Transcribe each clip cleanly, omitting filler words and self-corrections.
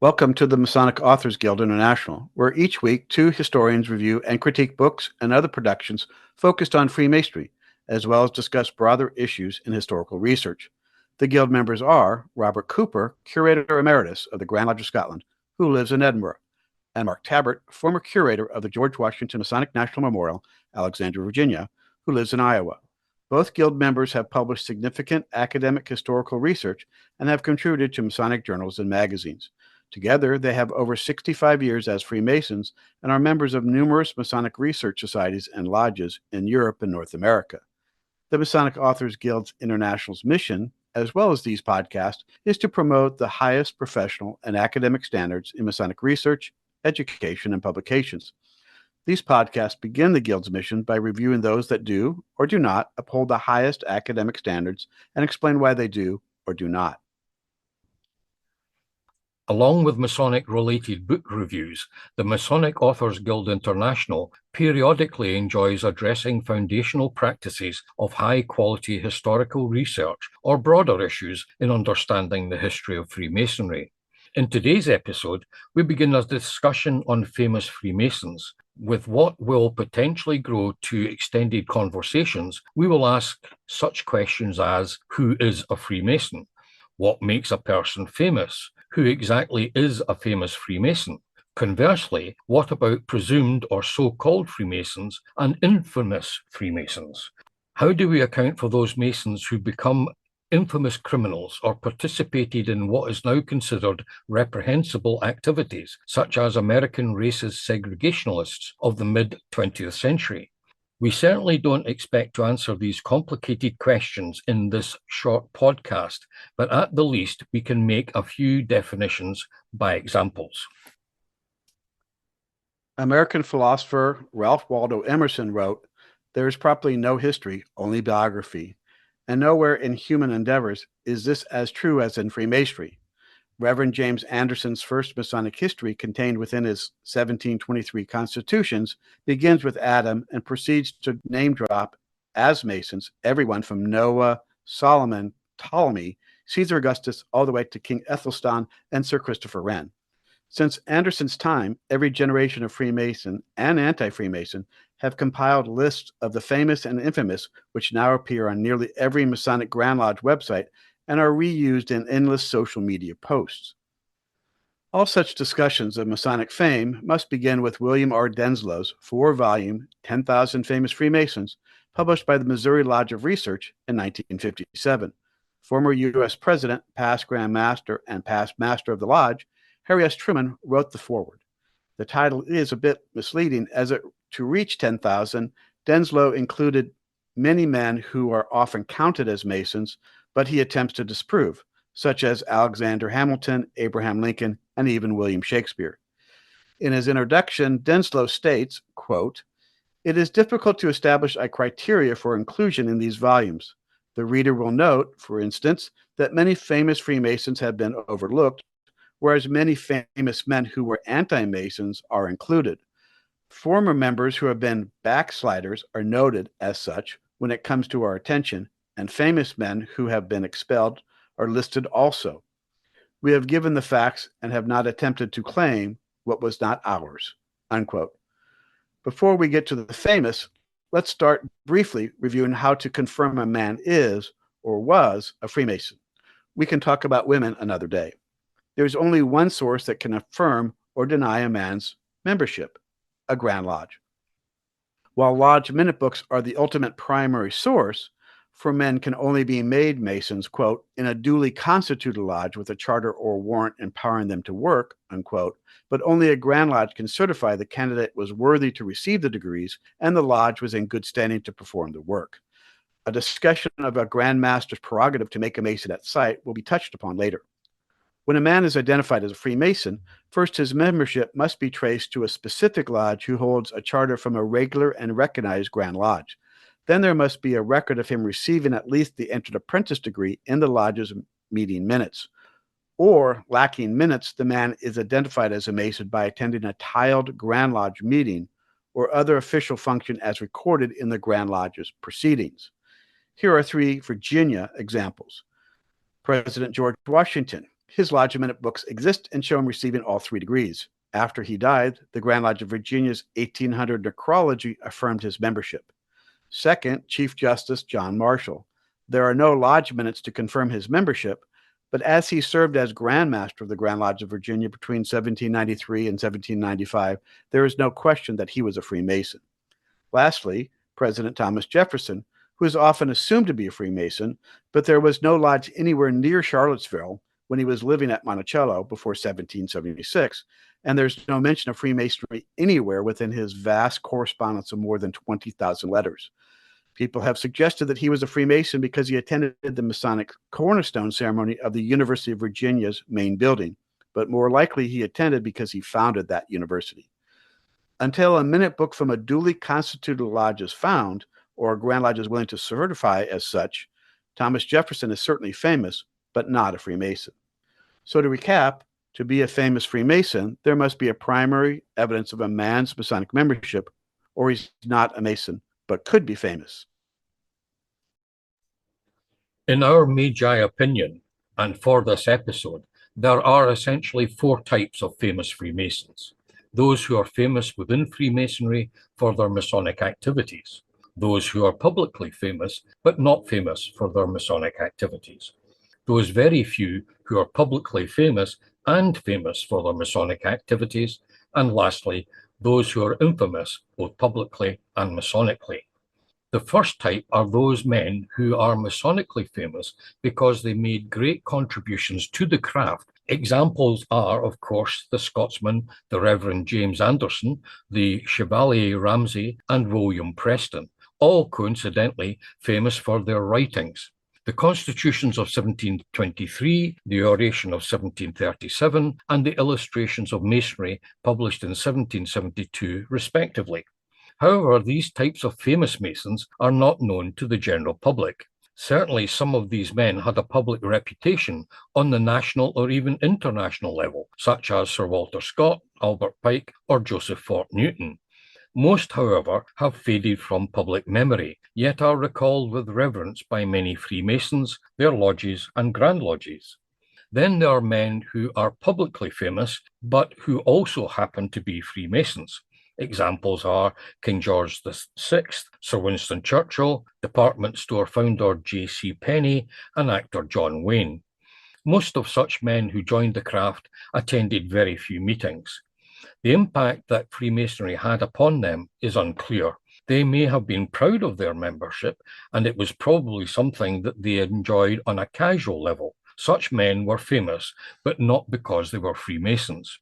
Welcome to the Masonic Authors Guild International, where each week two historians review and critique books and other productions focused on Freemasonry, as well as discuss broader issues in historical research. The Guild members are Robert Cooper, Curator Emeritus of the Grand Lodge of Scotland, who lives in Edinburgh, and Mark Tabbert, former Curator of the George Washington Masonic National Memorial, Alexandria, Virginia, who lives in Iowa. Both Guild members have published significant academic historical research and have contributed to Masonic journals and magazines. Together, they have over 65 years as Freemasons and are members of numerous Masonic research societies and lodges in Europe and North America. The Masonic Authors Guild International's mission, as well as these podcasts, is to promote the highest professional and academic standards in Masonic research, education, and publications. These podcasts begin the Guild's mission by reviewing those that do or do not uphold the highest academic standards and explain why they do or do not. Along with Masonic-related book reviews, the Masonic Authors Guild International periodically enjoys addressing foundational practices of high-quality historical research or broader issues in understanding the history of Freemasonry. In today's episode, we begin a discussion on Famous Freemasons. With what will potentially grow to extended conversations, we will ask such questions as, who is a Freemason? What makes a person famous? Who exactly is a famous Freemason? Conversely, what about presumed or so-called Freemasons and infamous Freemasons? How do we account for those Masons who become infamous criminals or participated in what is now considered reprehensible activities, such as American racist segregationists of the mid-20th century? We certainly don't expect to answer these complicated questions in this short podcast, but at the least we can make a few definitions by examples. American philosopher Ralph Waldo Emerson wrote, "There is properly no history, only biography, and nowhere in human endeavors is this as true as in Freemasonry." Reverend James Anderson's first Masonic history, contained within his 1723 constitutions, begins with Adam and proceeds to name drop as Masons everyone from Noah, Solomon, Ptolemy, Caesar Augustus, all the way to King Ethelstan and Sir Christopher Wren. Since Anderson's time, every generation of Freemason and anti-Freemason have compiled lists of the famous and infamous, which now appear on nearly every Masonic Grand Lodge website and are reused in endless social media posts. All such discussions of Masonic fame must begin with William R. Denslow's 4-volume 10,000 Famous Freemasons, published by the Missouri Lodge of Research in 1957. Former U.S. President, past Grand Master, and past Master of the Lodge, Harry S. Truman wrote the foreword. The title is a bit misleading, as to reach 10,000, Denslow included many men who are often counted as Masons, but he attempts to disprove, such as Alexander Hamilton, Abraham Lincoln, and even William Shakespeare. In his introduction, Denslow states, quote, "It is difficult to establish a criteria for inclusion in these volumes. The reader will note, for instance, that many famous Freemasons have been overlooked, whereas many famous men who were anti-Masons are included. Former members who have been backsliders are noted as such when it comes to our attention, and famous men who have been expelled are listed also. We have given the facts and have not attempted to claim what was not ours," unquote. Before we get to the famous, let's start briefly reviewing how to confirm a man is or was a Freemason. We can talk about women another day. There's only one source that can affirm or deny a man's membership: a Grand Lodge. While Lodge minute books are the ultimate primary source, for men can only be made Masons, quote, "in a duly constituted lodge with a charter or warrant empowering them to work," unquote, but only a Grand Lodge can certify the candidate was worthy to receive the degrees and the lodge was in good standing to perform the work. A discussion of a Grand Master's prerogative to make a Mason at sight will be touched upon later. When a man is identified as a Freemason, first his membership must be traced to a specific lodge who holds a charter from a regular and recognized Grand Lodge. Then there must be a record of him receiving at least the entered apprentice degree in the lodge's meeting minutes. Or, lacking minutes, the man is identified as a Mason by attending a tiled Grand Lodge meeting or other official function as recorded in the Grand Lodge's proceedings. Here are 3 Virginia examples. President George Washington. His lodge minute books exist and show him receiving all 3 degrees. After he died, the Grand Lodge of Virginia's 1800 necrology affirmed his membership. Second, Chief Justice John Marshall. There are no lodge minutes to confirm his membership, but as he served as Grand Master of the Grand Lodge of Virginia between 1793 and 1795, there is no question that he was a Freemason. Lastly, President Thomas Jefferson, who is often assumed to be a Freemason, but there was no lodge anywhere near Charlottesville when he was living at Monticello before 1776, and there's no mention of Freemasonry anywhere within his vast correspondence of more than 20,000 letters. People have suggested that he was a Freemason because he attended the Masonic cornerstone ceremony of the University of Virginia's main building, but more likely he attended because he founded that university. Until a minute book from a duly constituted lodge is found, or a Grand Lodge is willing to certify as such, Thomas Jefferson is certainly famous, but not a Freemason. So to recap, to be a famous Freemason, there must be a primary evidence of a man's Masonic membership, or he's not a Mason, but could be famous. In our MAGI opinion, and for this episode, there are essentially 4 types of famous Freemasons. Those who are famous within Freemasonry for their Masonic activities. Those who are publicly famous, but not famous for their Masonic activities. Those very few who are publicly famous and famous for their Masonic activities. And lastly, those who are infamous both publicly and Masonically. The first type are those men who are Masonically famous because they made great contributions to the craft. Examples are, of course, the Scotsman, the Reverend James Anderson, the Chevalier Ramsay, and William Preston, all coincidentally famous for their writings. The Constitutions of 1723, the Oration of 1737, and the Illustrations of Masonry published in 1772, respectively. However, these types of famous Masons are not known to the general public. Certainly, some of these men had a public reputation on the national or even international level, such as Sir Walter Scott, Albert Pike, or Joseph Fort Newton. Most, however, have faded from public memory, yet are recalled with reverence by many Freemasons, their lodges, and Grand Lodges. Then there are men who are publicly famous, but who also happen to be Freemasons. Examples are King George VI, Sir Winston Churchill, department store founder J.C. Penney, and actor John Wayne. Most of such men who joined the craft attended very few meetings. The impact that Freemasonry had upon them is unclear. They may have been proud of their membership, and it was probably something that they enjoyed on a casual level. Such men were famous, but not because they were Freemasons.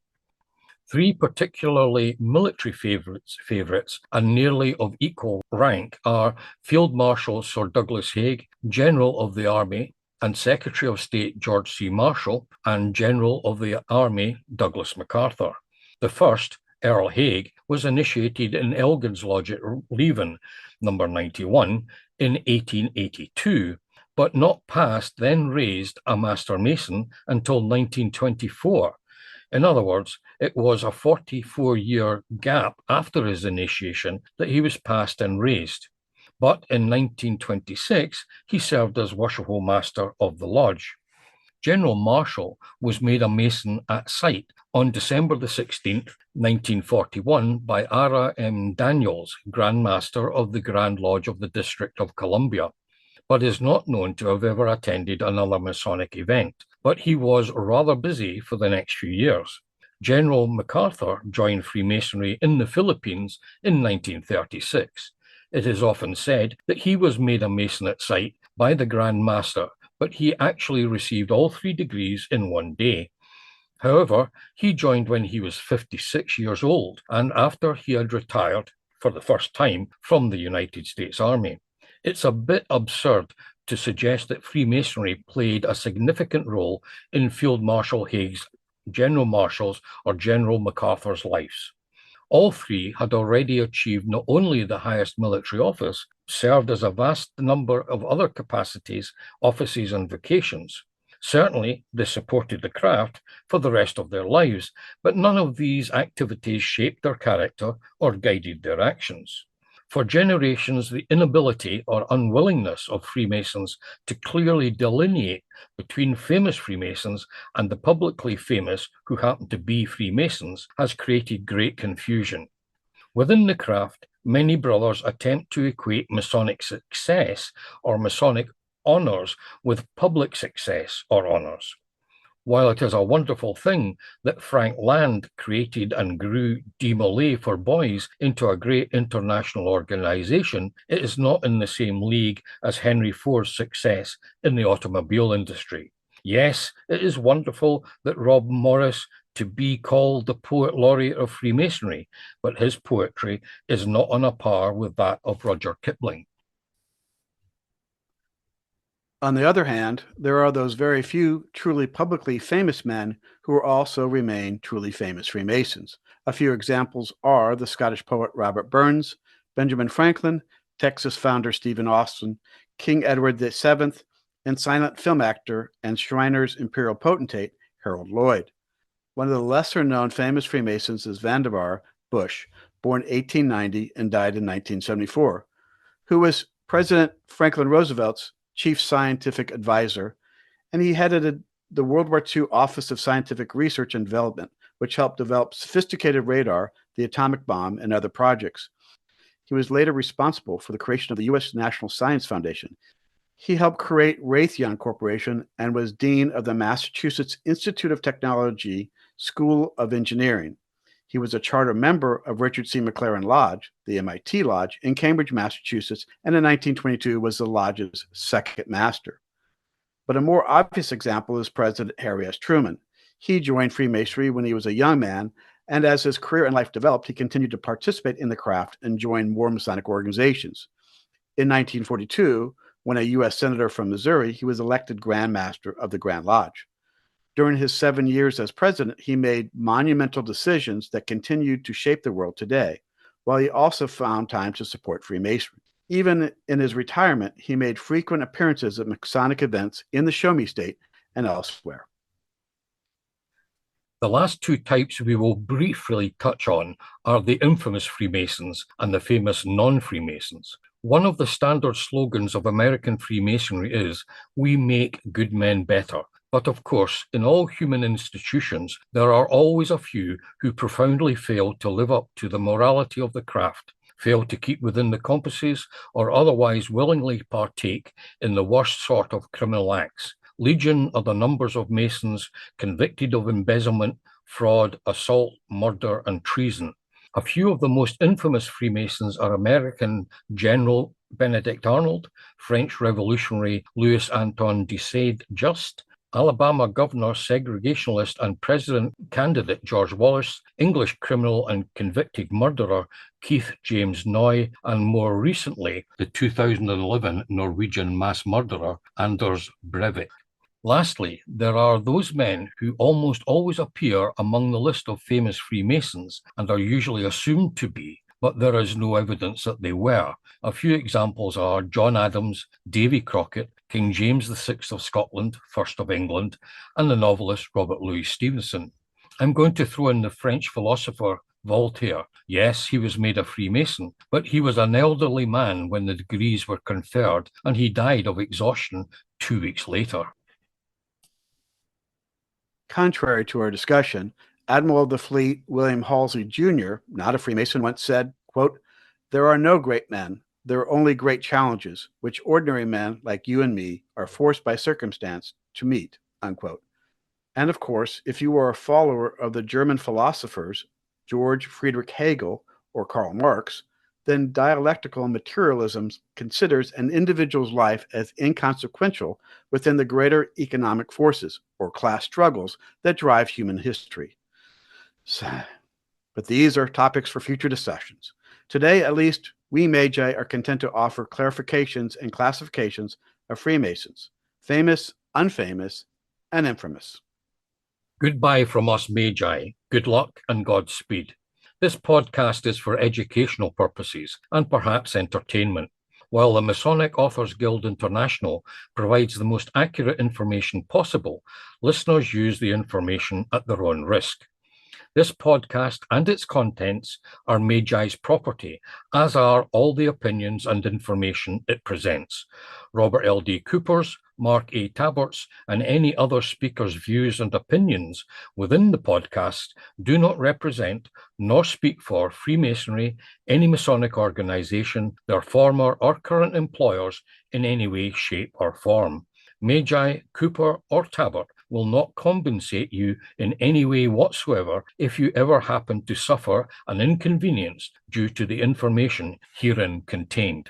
3 particularly military favourites and nearly of equal rank are Field Marshal Sir Douglas Haig, General of the Army, and Secretary of State George C. Marshall, and General of the Army Douglas MacArthur. The first, Earl Haig, was initiated in Elgin's Lodge at Leven, number 91, in 1882, but not passed, then raised a Master Mason until 1924. In other words, it was a 44-year gap after his initiation that he was passed and raised. But in 1926, he served as Worshipful Master of the Lodge. General Marshall was made a Mason at sight on December the 16th, 1941, by Ara M. Daniels, Grand Master of the Grand Lodge of the District of Columbia, but is not known to have ever attended another Masonic event. But he was rather busy for the next few years. General MacArthur joined Freemasonry in the Philippines in 1936. It is often said that he was made a Mason at sight by the Grand Master, but he actually received all 3 degrees in one day. However, he joined when he was 56 years old and after he had retired for the first time from the United States Army. It's a bit absurd to suggest that Freemasonry played a significant role in Field Marshal Haig's, General Marshall's, or General MacArthur's lives. All 3 had already achieved not only the highest military office, served as a vast number of other capacities, offices, and vocations. Certainly, they supported the craft for the rest of their lives, but none of these activities shaped their character or guided their actions. For generations, the inability or unwillingness of Freemasons to clearly delineate between famous Freemasons and the publicly famous who happen to be Freemasons has created great confusion. Within the craft, many brothers attempt to equate Masonic success or Masonic honours with public success or honours. While it is a wonderful thing that Frank Land created and grew De Molay for Boys into a great international organisation, it is not in the same league as Henry Ford's success in the automobile industry. Yes, it is wonderful that Rob Morris to be called the poet laureate of Freemasonry, but his poetry is not on a par with that of Rudyard Kipling. On the other hand, there are those very few truly publicly famous men who also remain truly famous Freemasons. A few examples are the Scottish poet Robert Burns, Benjamin Franklin, Texas founder Stephen Austin, King Edward VII, and silent film actor and Shriners Imperial Potentate Harold Lloyd. One of the lesser-known famous Freemasons is Vannevar Bush, born 1890 and died in 1974, who was President Franklin Roosevelt's chief scientific advisor, and he headed the World War II Office of Scientific Research and Development, which helped develop sophisticated radar, the atomic bomb, and other projects. He was later responsible for the creation of the U.S. National Science Foundation. He helped create Raytheon Corporation and was dean of the Massachusetts Institute of Technology School of Engineering. He was a charter member of Richard C. McLaren Lodge, the MIT Lodge, in Cambridge, Massachusetts, and in 1922 was the lodge's second master. But a more obvious example is President Harry S. Truman. He joined Freemasonry when he was a young man, and as his career and life developed, he continued to participate in the craft and join more Masonic organizations. In 1942, when a U.S. Senator from Missouri, he was elected Grand Master of the Grand Lodge. During his 7 years as president, he made monumental decisions that continued to shape the world today, while he also found time to support Freemasonry. Even in his retirement, he made frequent appearances at Masonic events in the Show Me State and elsewhere. The last two types we will briefly touch on are the infamous Freemasons and the famous non-Freemasons. One of the standard slogans of American Freemasonry is, "We make good men better." But of course, in all human institutions, there are always a few who profoundly fail to live up to the morality of the craft, fail to keep within the compasses, or otherwise willingly partake in the worst sort of criminal acts. Legion are the numbers of Masons convicted of embezzlement, fraud, assault, murder, and treason. A few of the most infamous Freemasons are American General Benedict Arnold, French Revolutionary Louis Antoine de Sade-Just, Alabama Governor, Segregationist, and President candidate George Wallace, English criminal and convicted murderer Keith James Noy, and more recently, the 2011 Norwegian mass murderer Anders Breivik. Lastly, there are those men who almost always appear among the list of famous Freemasons and are usually assumed to be, but there is no evidence that they were. A few examples are John Adams, Davy Crockett, King James VI of Scotland, first of England, and the novelist Robert Louis Stevenson. I'm going to throw in the French philosopher Voltaire. Yes, he was made a Freemason, but he was an elderly man when the degrees were conferred, and he died of exhaustion 2 weeks later. Contrary to our discussion, Admiral of the Fleet William Halsey Jr., not a Freemason, once said, quote, "There are no great men. There are only great challenges, which ordinary men like you and me are forced by circumstance to meet," unquote. And of course, if you are a follower of the German philosophers George Friedrich Hegel or Karl Marx, then dialectical materialism considers an individual's life as inconsequential within the greater economic forces or class struggles that drive human history. But these are topics for future discussions. Today, at least, we MAGI are content to offer clarifications and classifications of Freemasons, famous, unfamous, and infamous. Goodbye from us, MAGI. Good luck and Godspeed. This podcast is for educational purposes and perhaps entertainment. While the Masonic Authors Guild International provides the most accurate information possible, listeners use the information at their own risk. This podcast and its contents are MAGI's property, as are all the opinions and information it presents. Robert L.D. Cooper's, Mark A. Tabort's, and any other speaker's views and opinions within the podcast do not represent nor speak for Freemasonry, any Masonic organization, their former or current employers in any way, shape, or form. MAGI, Cooper, or Tabort will not compensate you in any way whatsoever if you ever happen to suffer an inconvenience due to the information herein contained.